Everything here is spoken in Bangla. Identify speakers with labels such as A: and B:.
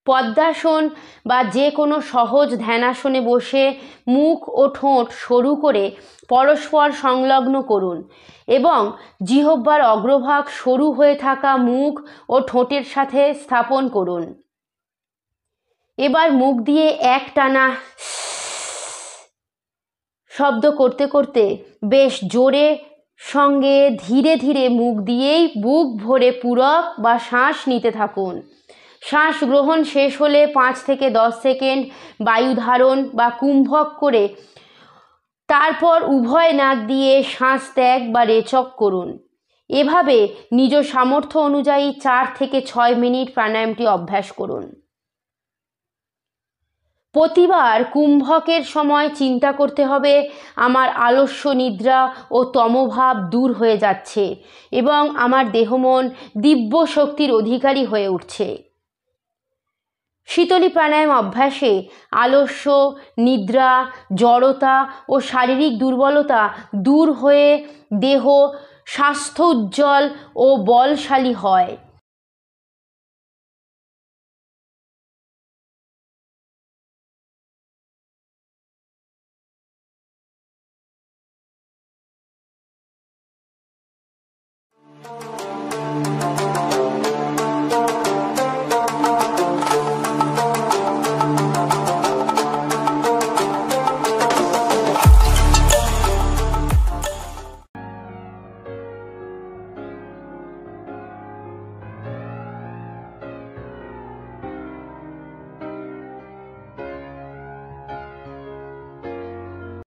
A: পদ্মাসন বা যে কোনো সহজ ধ্যানাসনে বসে মুখ ও ঠোঁট সরু করে পরস্পর সংলগ্ন করুন এবং জিহ্বার অগ্রভাগ সরু হয়ে থাকা মুখ ও ঠোঁটের সাথে স্থাপন করুন। এবার মুখ দিয়ে একটানা শব্দ করতে করতে বেশ জোরে সঙ্গে ধীরে ধীরে মুখ দিয়েই বুক ভরে পূরক বা শ্বাস নিতে থাকুন। শ্বাস গ্রহণ শেষ হলে 5 থেকে 10 সেকেন্ড বায়ু ধারণ বা কুম্ভক করে তারপর উভয় নাক দিয়ে শ্বাস ত্যাগ বা রেচক করুন। এভাবে নিজ সামর্থ্য অনুযায়ী 4 থেকে 6 মিনিট প্রাণায়ামটি অভ্যাস করুন। প্রতিবার কুম্ভকের সময় চিন্তা করতে হবে আমার আলস্য নিদ্রা ও তমভাব দূর হয়ে যাচ্ছে এবং আমার দেহমন দিব্য শক্তির অধিকারী হয়ে উঠছে। শীতলী প্রাণায়াম অভ্যাসে আলস্য, নিদ্রা, জড়তা ও শারীরিক দুর্বলতা দূর হয়ে দেহ স্বাস্থ্য উজ্জ্বল ও বলশালী হয়।